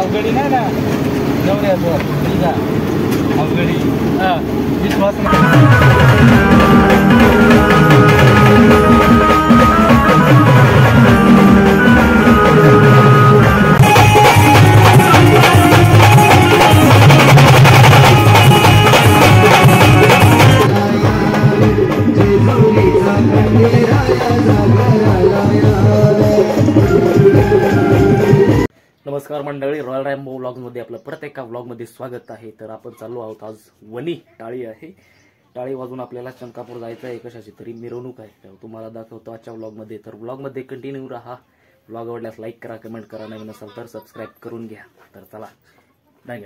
अवघडी नाही ना नवऱ्याचं ठीक आहे अवघडी हां विश्वास नमस्कार मंडळी, रॉयल रॅम्बो व्लॉग्समध्ये आपलं परत एका व्लॉगमध्ये स्वागत आहे. तर आपण चाललो आहोत आज वणी टाळी आहे. टाळी वाजून आपल्याला चनकापूर जायचं आहे. कशाची तरी मिरवणूक आहे, तुम्हाला दाखवतो आजच्या व्लॉगमध्ये. तर व्लॉगमध्ये कंटिन्यू राहा. व्लॉग आवडल्यास लाईक करा, कमेंट करा, नवीन असाल तर सबस्क्राईब करून घ्या. तर चला नाही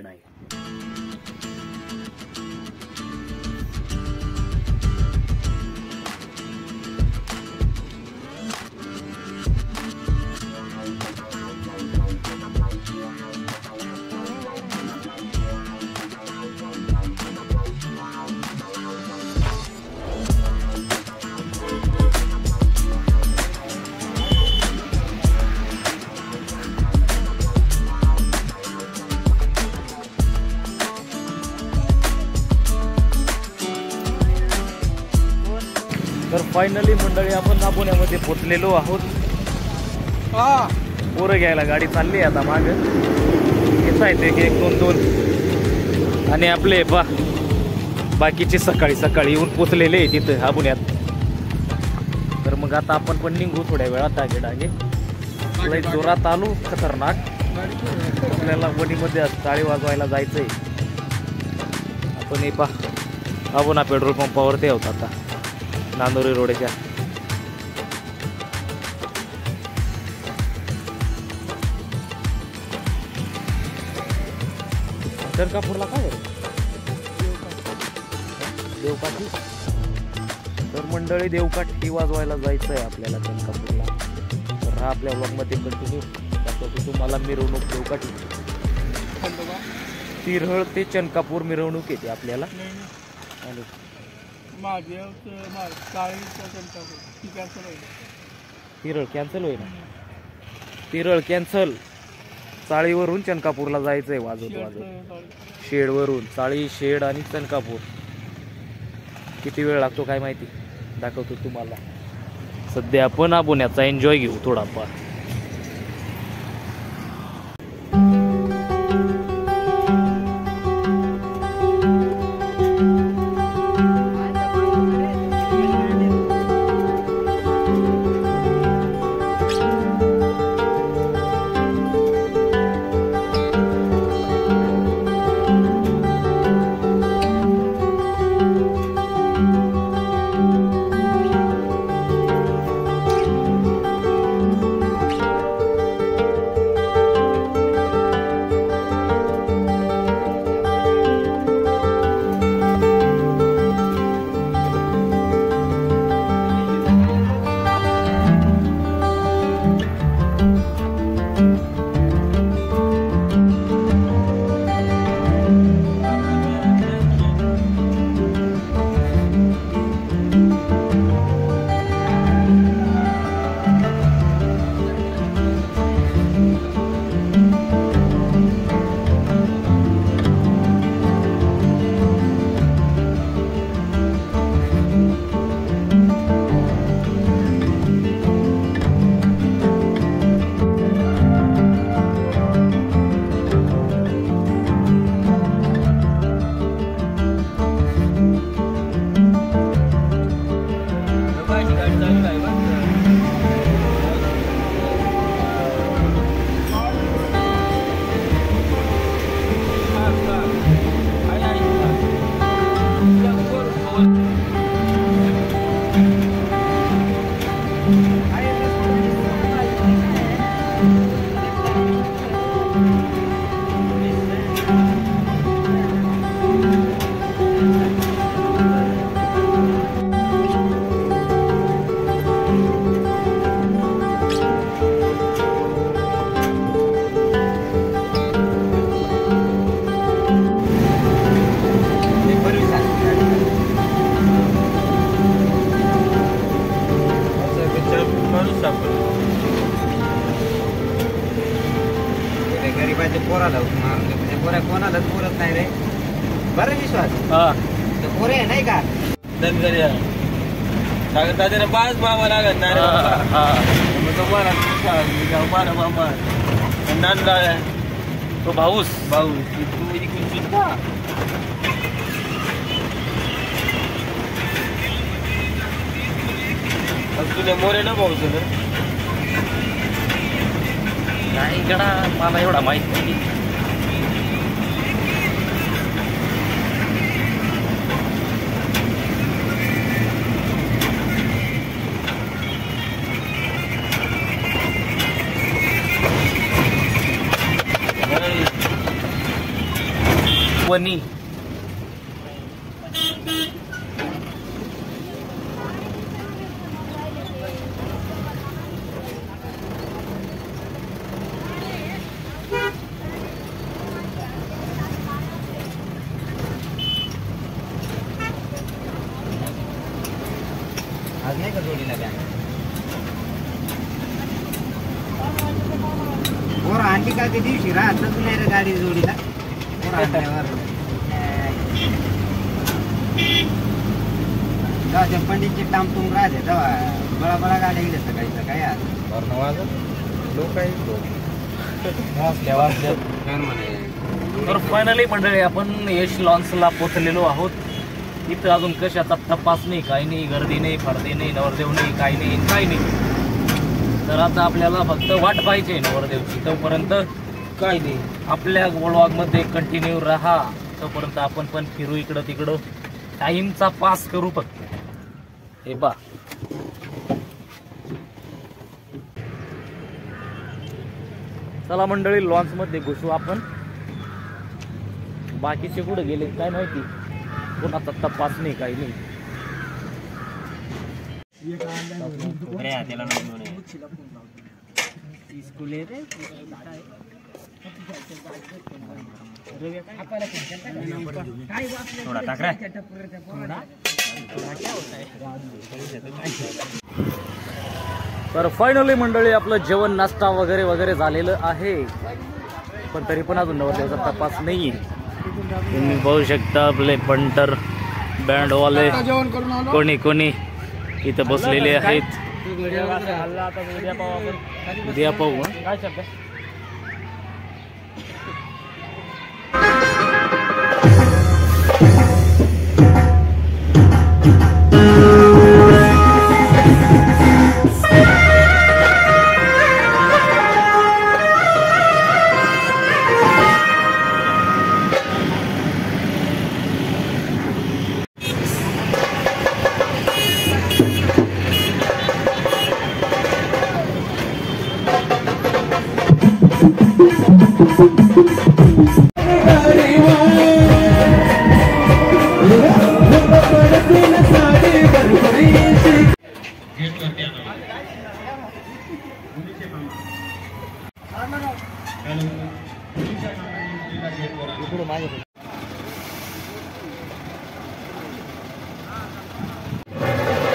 तर फायनली मंडळी आपण नागोण्यामध्ये पोचलेलो आहोत. पोरं घ्यायला गाडी चालली आता माग येत आहे ते 1-2 आणि आपले बाकीचे सकाळी येऊन पोचलेले आहे तिथं आबुण्यात. तर मग आता आपण पण निघू थोड्या वेळात डागे लई जोरात आलो खतरनाक. आपल्याला वणीमध्ये टाळी वाजवायला जायचंय. आपण हे आबुना पेट्रोल पंपावरती आहोत आता नांदोरी रोडच्या. चनकापूरला काय देवकाठी. तर मंडळी देवकाठी वाजवायला जायचं आहे आपल्याला चनकापूरला. तर हा आपल्या व्लॉगमध्ये कंटिन्यू दाखवतो तुम्हाला मिरवणूक. देवकाठी तिरहळ ते चनकापूर मिरवणूक येते आपल्याला. आणि तिरळ कॅन्सल होईल. तिरळ कॅन्सल. चाळीवरून चनकापूरला जायचंय वाजवत शेडवरून. चाळी, शेड आणि चनकापूर. किती वेळ लागतो काय माहिती, दाखवतो तुम्हाला. सध्या आपण आबुण्याचा एन्जॉय घेऊ थोडाफार. पाहिजे पोराला म्हणजे पोऱ्या कोणालाच बोलत नाही रे बरं विश्वास हा पोरे नाही का धनगरी दादा पाच मामा लागत नाही मारा मामा नांदा तो भाऊस भाऊ तू इकडून सुद्धा तुझ्या मोरे ना भाऊ तुझं नाही गडा मला एवढा माहित नाही वनी आज नाही का जोडीला बॅग पोरं आणली का ते दिवशी राहतच नाही रे गाडी जोडीला पोरं आणल्यावर जेव्हा त्या पंडितची टामटूम राहते तेव्हा बळा बळा गाड्या गेल्या सकाळी सकाळी आज लोक तर फायनली मंडळी आपण यश लॉन्सला पोचलेलो आहोत. इथं अजून कशाचा तपास नाही, काही नाही, गर्दी नाही, फर्दी नाही, नवरदेव नाही, काही नाही, काही नाही. तर आता आपल्याला फक्त वाट पाहिजे नवरदेवची, तोपर्यंत काय नाही. आपल्या व्लॉगमध्ये कंटिन्यू राहा. तोपर्यंत आपण पण फिरू इकडं तिकडं, टाइमचा पास करू फक्त. हे बा चला मंडळी, लॉन्च मध्ये घुसू आपण. बाकीचे कुठे गेले काय माहिती, कोणाचा तपास नाही, काही नाही. तर फायनली मंडळी आपलं जेवण नाश्ता वगैरे वगैरे झालेलं आहे, पण तरी पण अजून नवरदेवाचा तपास नाहीये. तुम्ही बघू शकता आपले पंटर बँडवाले कोणी कोणी इथं बसलेले आहेत. उद्या पाहू. काय शब्द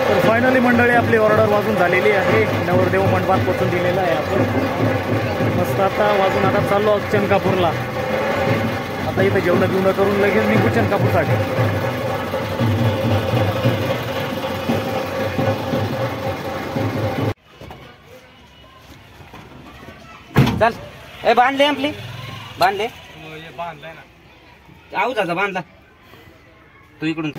तर फायनली मंडळी आपली ऑर्डर वाजून झालेली आहे. नवरदेव मंडपात पोचून दिलेला आहे आपण. मस्त आता वाजून आता चाललो चनकापूरला. आता इथं जेवण बिवणं करून लगेच निघू चनकापूरसाठी. चल ए बांधले आपली बांधले बांधलाय ना, आऊ दादा बांधला तू इकडून.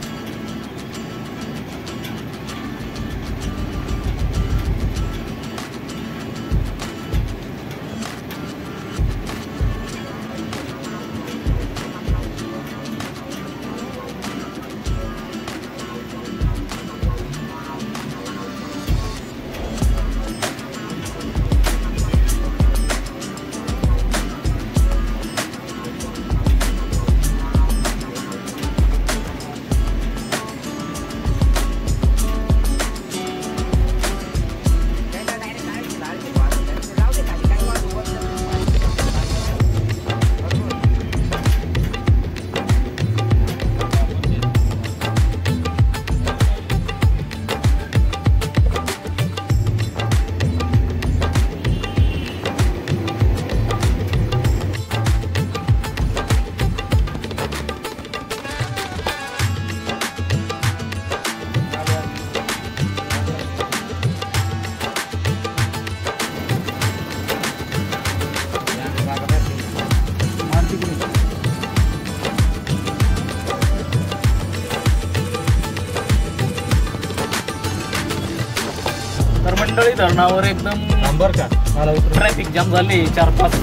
टर्नावर एकदम नंबर का मला उतर ट्रॅफिक जाम झाले 4-5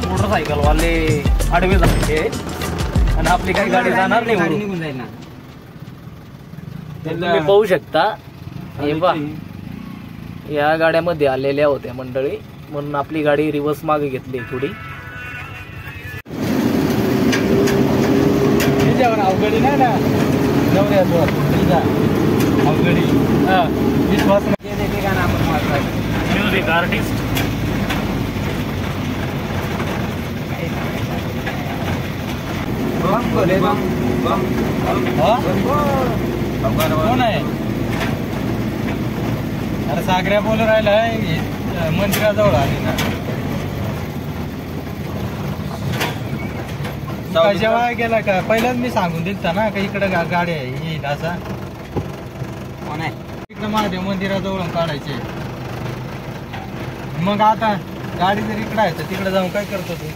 मोटरसायकल वाले आडवे झाले आणि आपली काही गाडी जाणार नाही गाडी वरून. निघून जाईल ना. तर तुम्ही पाहू शकता हे पहा या गाड्यामध्ये आलेल्या होत्या मंडळी म्हणून आपली गाडी रिव्हर्स मागे घेतली थोडी. त्याच्यावर अवघडी नाही ना नवऱ्यावर तुझा अवघडी विश्वास नाही. ते देखील गाणं आपण वाजवायचं. म्युझिक आर्टिस्ट बम बोले बम बम हा? बम कोण आहे अरे सागऱ्या बोलू राहिलाय मंदिराजवळ आली ना काय जेव्हा गेला का पहिलाच मी सांगून दिलता ना का इकडे गाडी आहे येईल असा कोण आहे? इकडे महादेव मंदिराजवळ काढायचे मग आता गाडी जर इकडे आहे तर तिकडे जाऊन काय करतो तू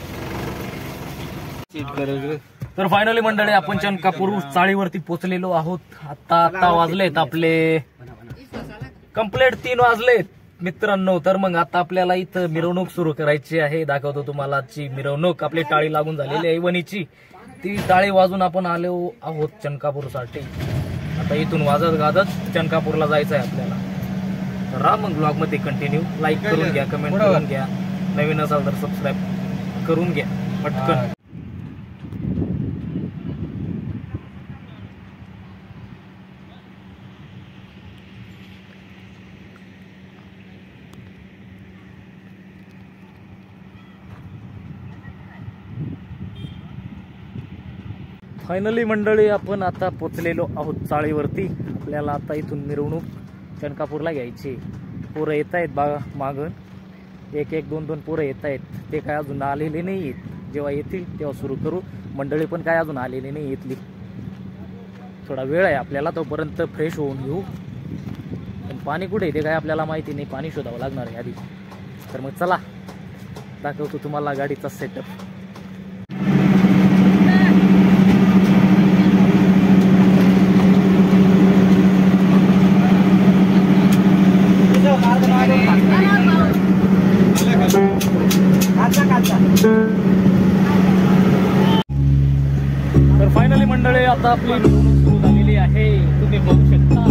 तर फायनली मंडळी आपण चनकापूर चाळीवरती पोहोचलेलो आहोत. आता वाजलेत आपले कंप्लीट 3 वाजलेत मित्रांनो. तर मग आता आपल्याला इथं मिरवणूक सुरू करायची आहे. दाखवतो तुम्हाला आजची मिरवणूक. आपली टाळी लागून झालेली आहे वणीची. ती टाळी वाजून आपण आलो आहोत चनकापूरसाठी. आता इथून वाजत गाजत चनकापूरला जायचं आहे आपल्याला. तर राहा मग ब्लॉग मध्ये कंटिन्यू. लाईक करून घ्या, कमेंट करून घ्या, नवीन असाल तर सबस्क्राईब करून घ्या पटकन. फायनली मंडळी आपण आता पोचलेलो आहोत चाळीवरती. आपल्याला आता इथून मिरवणूक चनकापूरला घ्यायची. पोरं येत आहेत बघा मागून 1-2 पोरं येत आहेत. ते काय अजून आलेले नाही आहेत. जेव्हा येतील तेव्हा सुरू करू. मंडळी पण काय अजून आलेली नाही येतली. थोडा वेळ आहे आपल्याला. तोपर्यंत फ्रेश होऊन घेऊ. पण पाणी कुठे आहे ते काय आपल्याला माहिती नाही. पाणी शोधावं लागणार आहे आधी. तर मग चला दाखवतो तुम्हाला गाडीचा सेटअप. तर फायनली मंडळी आता आपली मिरवणूक सुरू झालेली आहे. तुम्ही बघू शकता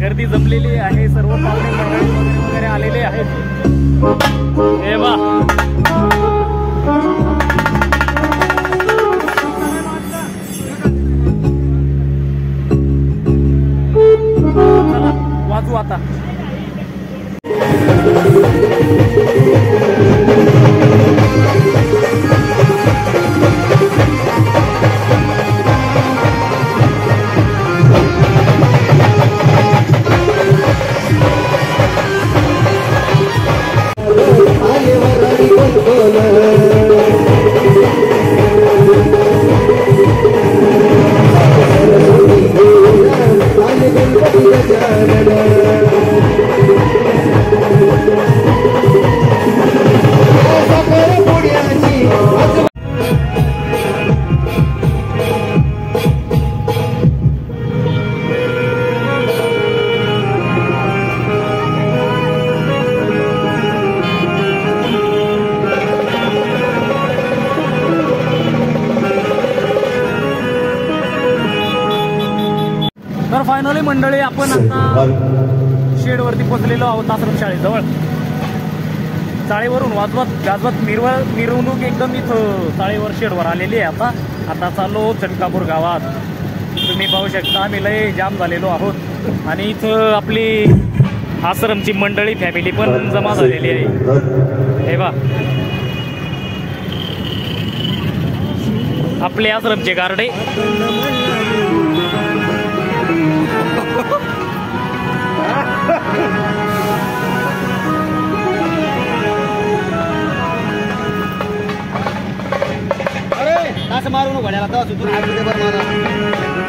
गर्दी जमलेली आहे. सर्व पाहुणे मंडळी वगैरे आलेले आहेत. हे बा चला वाजू आता. तर फायनली मंडळी आपण आता शेडवरती पोहोचलेलो आहोत आश्रमशाळेजवळ. चाळीवरून वाजवत गाजवत मिरवणूक एकदम इथं चाळीवर शेडवर आलेली आहे. आता चाललो चनकापूर गावात. तुम्ही पाहू शकता आम्ही लय जाम झालेलो आहोत. आणि इथं आपली आश्रमची मंडळी फॅमिली पण जमा झालेली आहे. हे बा आपले आश्रमचे गार्डे. असं मारू नको घड्याला तेव्हा सुद्धा हात बरं मला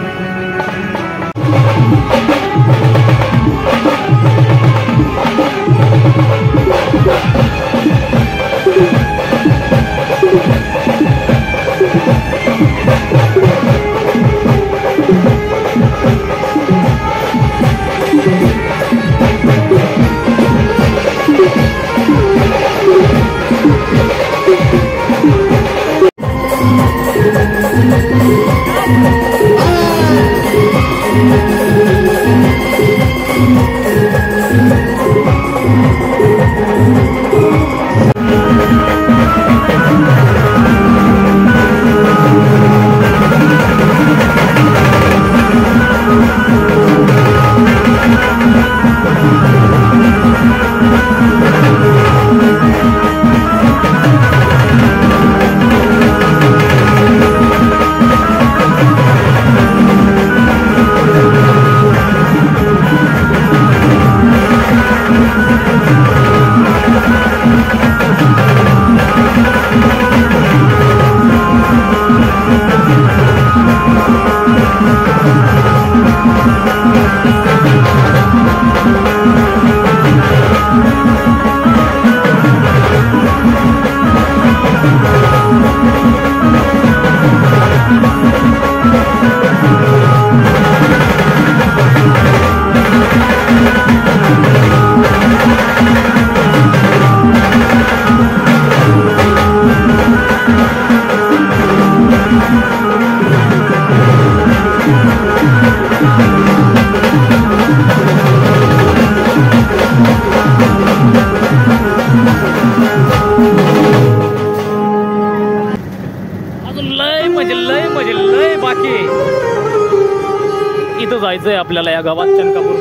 इथं जायचंय आपल्याला या गावात चनकापूर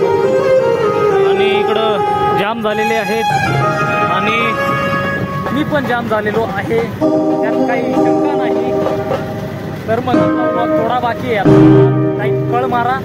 आणि इकडं जाम झालेले आहेत आणि मी पण जाम झालेलो आहे, त्यात काही शंका नाही. तर मग थोडा बाकी आहे, काही कळ मारा.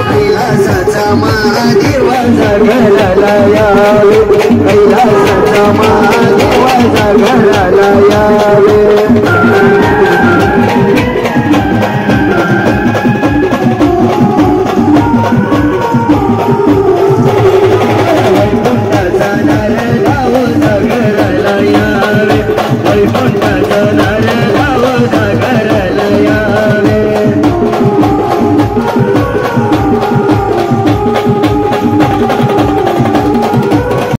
कैलासाचा महादेवाचा घराला यावे, कैलासाचा महादेवाचा घराला यावे.